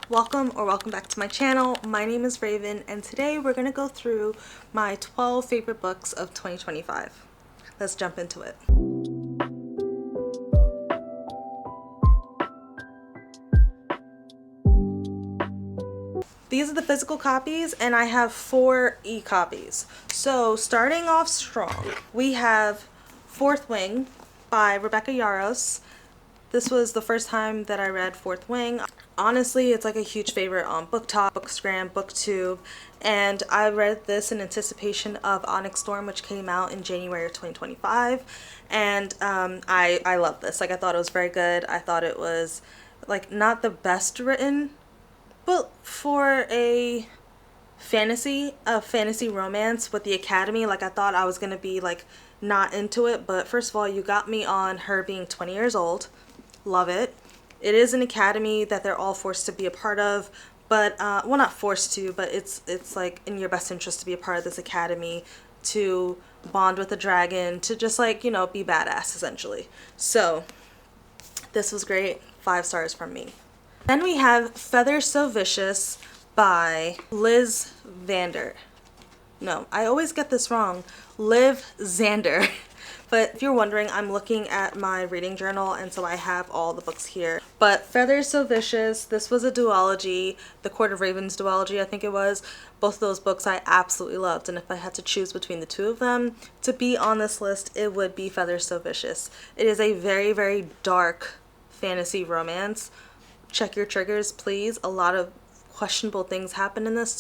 Welcome back to my channel. My name is Raven and today we're going to go through my 12 favorite books of 2025. Let's jump into it. These are the physical copies and I have 4 e-copies. So starting off strong, we have Fourth Wing by Rebecca Yarros. This was the first time that I read Fourth Wing. Honestly, it's like a huge favorite on BookTok, Bookstagram, BookTube, and I read this in anticipation of Onyx Storm, which came out in January of 2025, and I love this. Like, I thought it was very good. I thought it was, like, not the best written, but for a fantasy romance with the Academy, like, I thought I was gonna be, like, not into it, but first of all, you got me on her being 20 years old. Love it. It is an academy that they're all forced to be a part of, but well, not forced to, but it's like in your best interest to be a part of this academy, to bond with the dragon, to just, like, you know, be badass essentially. So this was great. 5 stars from me. Then we have Feather So Vicious by Liz Vander. No, I always get this wrong. Liv Xander. But if you're wondering, I'm looking at my reading journal, and so I have all the books here. But Feather So Vicious, this was a duology, the Court of Ravens duology, I think it was. Both of those books I absolutely loved, and if I had to choose between the two of them to be on this list, it would be Feather So Vicious. It is a very, very dark fantasy romance. Check your triggers, please. A lot of questionable things happen in this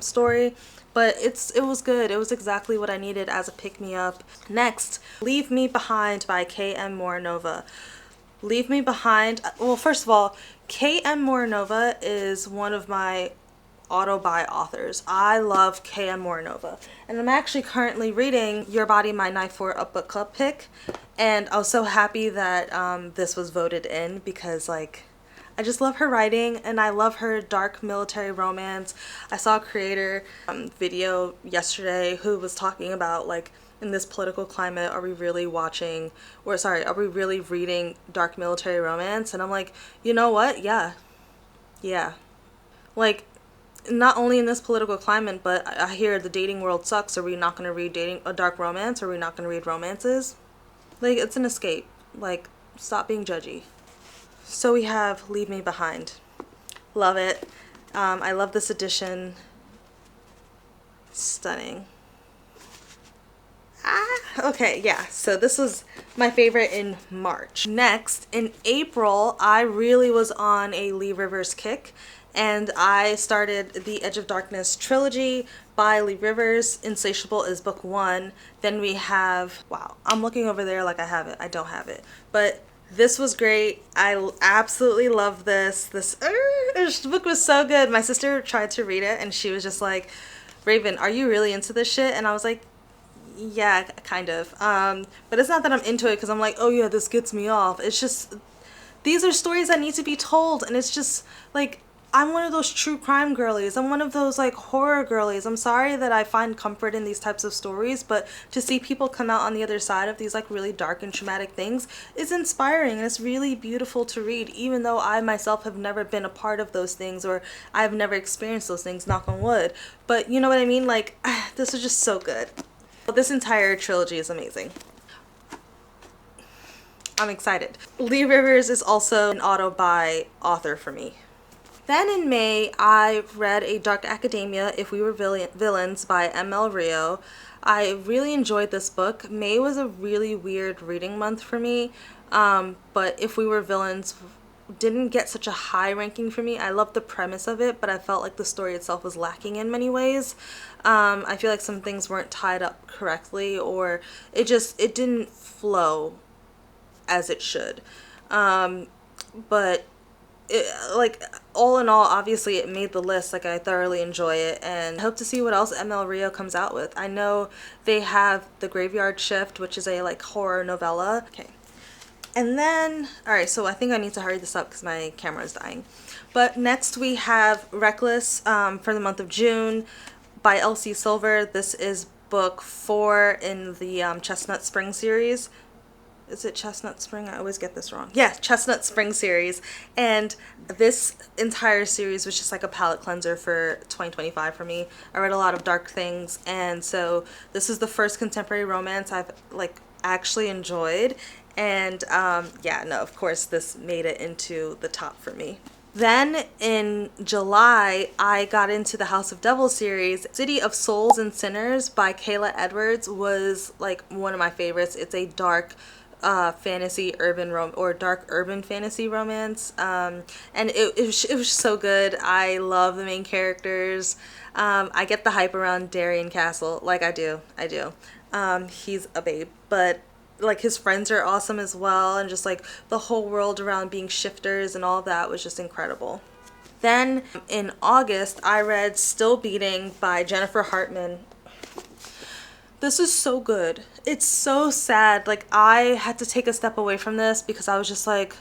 story, but it was good. It was exactly what I needed as a pick-me-up. Next, Leave Me Behind by K.M. Moronova. Leave Me Behind, well, first of all, K.M. Moronova is one of my auto-buy authors. I love K.M. Moronova, and I'm actually currently reading Your Body, My Knife for a book club pick, and I was so happy that this was voted in because, like, I just love her writing and I love her dark military romance. I saw a creator video yesterday who was talking about, like, in this political climate, are we really reading dark military romance? And I'm like, you know what? Yeah. Like, not only in this political climate, but I hear the dating world sucks. Are we not going to read a dark romance? Are we not going to read romances? Like, it's an escape. Like, stop being judgy. So we have Leave Me Behind. Love it. I love this edition. Stunning. Okay, yeah. So this was my favorite in March. Next, in April, I really was on a Lee Rivers kick, and I started the Edge of Darkness trilogy by Lee Rivers. Insatiable is book 1. Then we have, wow, I'm looking over there like I have it. I don't have it. But this was great. I absolutely love this. This book was so good. My sister tried to read it and she was just like, Raven, are you really into this shit? And I was like, yeah, kind of. But it's not that I'm into it because I'm like, oh yeah, this gets me off. It's just, these are stories that need to be told, and it's just like, I'm one of those true crime girlies. I'm one of those, like, horror girlies. I'm sorry that I find comfort in these types of stories, but to see people come out on the other side of these, like, really dark and traumatic things is inspiring, and it's really beautiful to read, even though I myself have never been a part of those things, or I've never experienced those things, knock on wood. But you know what I mean? Like, this was just so good. This entire trilogy is amazing. I'm excited. Lee Rivers is also an auto-buy author for me. Then in May, I read A Dark Academia, If We Were Villains by M.L. Rio. I really enjoyed this book. May was a really weird reading month for me, but If We Were Villains didn't get such a high ranking for me. I loved the premise of it, but I felt like the story itself was lacking in many ways. I feel like some things weren't tied up correctly, or it didn't flow as it should. But like, all in all, obviously it made the list. Like, I thoroughly enjoy it and hope to see what else ML Rio comes out with. I know they have The Graveyard Shift, which is a, like, horror novella. Okay. And then, alright, so I think I need to hurry this up because my camera is dying. But next we have Reckless for the month of June by Elsie Silver. This is book 4 in the Chestnut Spring series. is it Chestnut Spring? I always get this wrong. Yeah, Chestnut Spring series. And this entire series was just like a palate cleanser for 2025 for me. I read a lot of dark things, and so this is the first contemporary romance I've like actually enjoyed. And yeah, no, of course this made it into the top for me. Then in July, I got into the House of Devil series. City of Souls and Sinners by Kayla Edwards was like one of my favorites. It's a dark fantasy dark urban fantasy romance, and it was so good. I love the main characters. I get the hype around Darien Castle, like I do. He's a babe, but like his friends are awesome as well, and just like the whole world around being shifters and all that was just incredible. Then in August, I read Still Beating by Jennifer Hartmann. This is so good. It's so sad. Like, I had to take a step away from this because I was just like,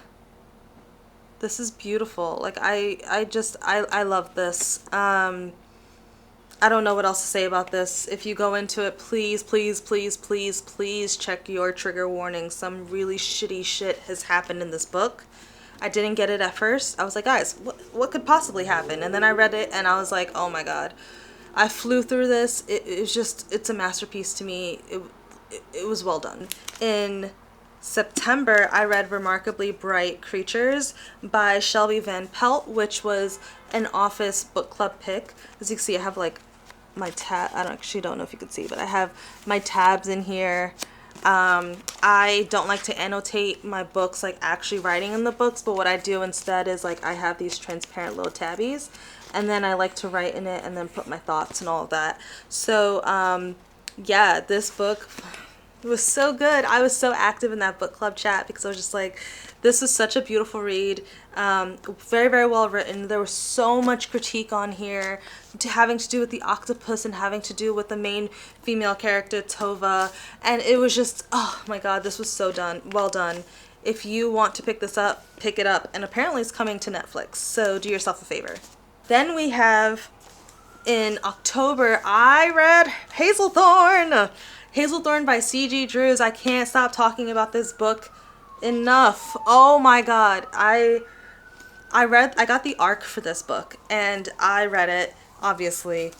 this is beautiful. Like, I love this. I don't know what else to say about this. If you go into it, please, please, please, please, please check your trigger warnings. Some really shitty shit has happened in this book. I didn't get it at first. I was like, guys, what could possibly happen? And then I read it and I was like, oh my god. I flew through this. It's a masterpiece to me. It was well done. In September, I read Remarkably Bright Creatures by Shelby Van Pelt, which was an office book club pick. As you can see, I have like my tab. I don't know if you can see, but I have my tabs in here. I don't like to annotate my books like actually writing in the books, but what I do instead is like I have these transparent little tabbies, and then I like to write in it and then put my thoughts and all of that. So yeah, this book was so good. I was so active in that book club chat because I was just like, this is such a beautiful read. Very, very well written. There was so much critique on here having to do with the octopus and having to do with the main female character, Tova. And it was just, oh my god, this was so well done. If you want to pick this up, pick it up. And apparently it's coming to Netflix, so do yourself a favor. Then we have, in October, I read Hazelthorn. Hazelthorn by C.G. Drews. I can't stop talking about this book enough. Oh my god. I got the ARC for this book and I read it, obviously.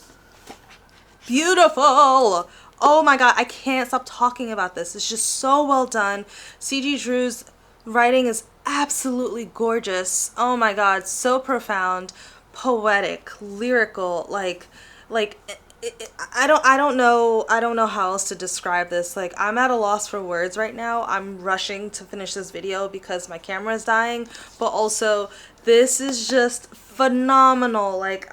Beautiful. Oh my god, I can't stop talking about this. It's just so well done. C.G. Drews' writing is absolutely gorgeous. Oh my god, so profound, poetic, lyrical, I don't know how else to describe this. Like, I'm at a loss for words right now. I'm rushing to finish this video because my camera is dying, but also this is just phenomenal. Like,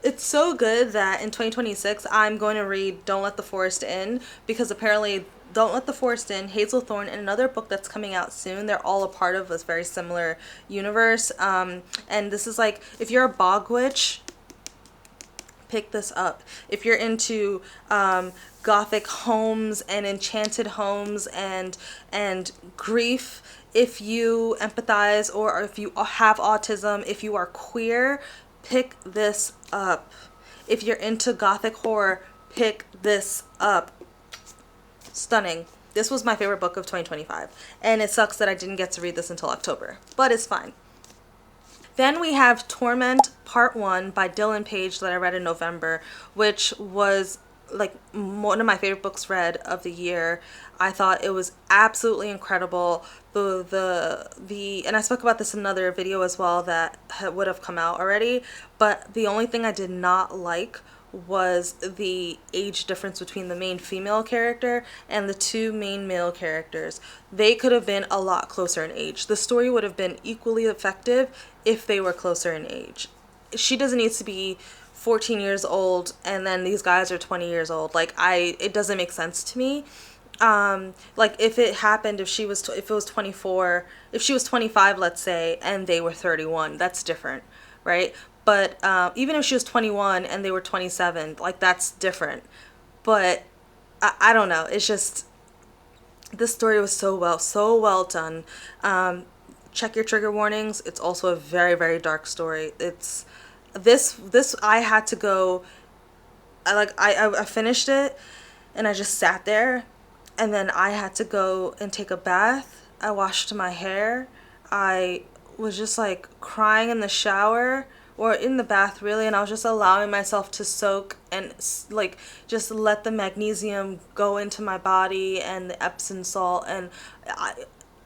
it's so good that in 2026 I'm going to read Don't Let the Forest In, because apparently Don't Let the Forest In, Hazelthorn, and another book that's coming out soon, they're all a part of this very similar universe. And this is like, if you're a bog witch, pick this up. If you're into Gothic homes and enchanted homes and grief, if you empathize or if you have autism, if you are queer, pick this up. If you're into Gothic horror, pick this up. Stunning. This was my favorite book of 2025, and it sucks that I didn't get to read this until October, but it's fine. Then we have Torment Part 1 by Dylan Page that I read in November, which was like one of my favorite books read of the year. I thought it was absolutely incredible. And I spoke about this in another video as well that would have come out already, but the only thing I did not like was the age difference between the main female character and the two main male characters. They could have been a lot closer in age. The story would have been equally effective if they were closer in age. She doesn't need to be 14 years old and then these guys are 20 years old. Like, it doesn't make sense to me. Like, if it happened, if it was 24, if she was 25, let's say, and they were 31, that's different, right? But even if she was 21 and they were 27, like, that's different. But I don't know. It's just, this story was so well done. Check your trigger warnings. It's also a very, very dark story. It's this I had to go. I finished it and I just sat there and then I had to go and take a bath. I washed my hair. I was just like crying in the shower or in the bath really, and I was just allowing myself to soak and like just let the magnesium go into my body and the Epsom salt, and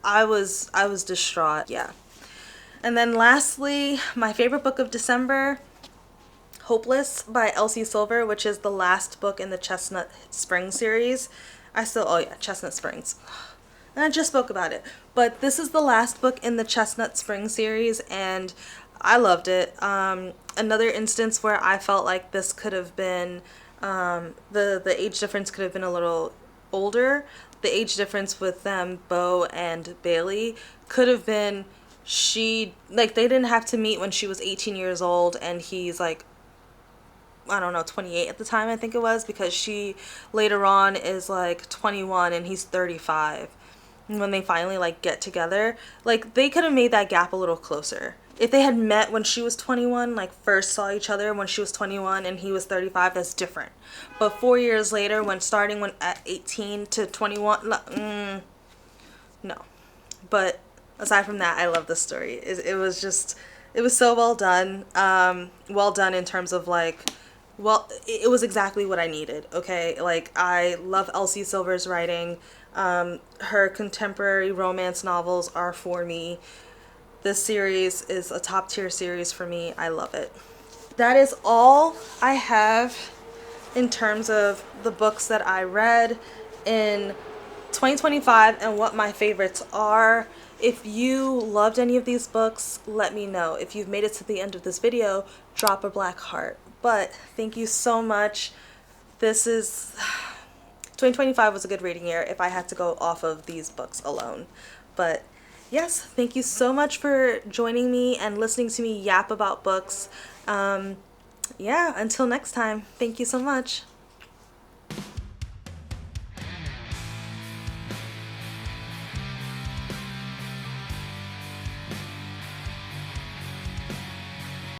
I was distraught. Yeah. And then lastly, my favorite book of December, Hopeless by Elsie Silver, which is the last book in the Chestnut Springs series. Oh yeah, Chestnut Springs. And I just spoke about it. But this is the last book in the Chestnut Springs series, and I loved it. Another instance where I felt like this could have been, the age difference could have been a little older. The age difference with them, Bo and Bailey, could have been they didn't have to meet when she was 18 years old and he's like, I don't know, 28 at the time, I think it was, because she later on is like 21 and he's 35. And when they finally like get together, like they could have made that gap a little closer. If they had met when she was 21, like first saw each other when she was 21 and he was 35, that's different. But 4 years later, when at 18 to 21, no. But aside from that, I love this story. It was so well done. Well done in terms of like, well, it was exactly what I needed, okay? Like, I love Elsie Silver's writing. Her contemporary romance novels are for me. This series is a top tier series for me. I love it. That is all I have in terms of the books that I read in 2025 and what my favorites are. If you loved any of these books, let me know. If you've made it to the end of this video, drop a black heart. But thank you so much. 2025 was a good reading year if I had to go off of these books alone. But yes, thank you so much for joining me and listening to me yap about books. Yeah, until next time, thank you so much.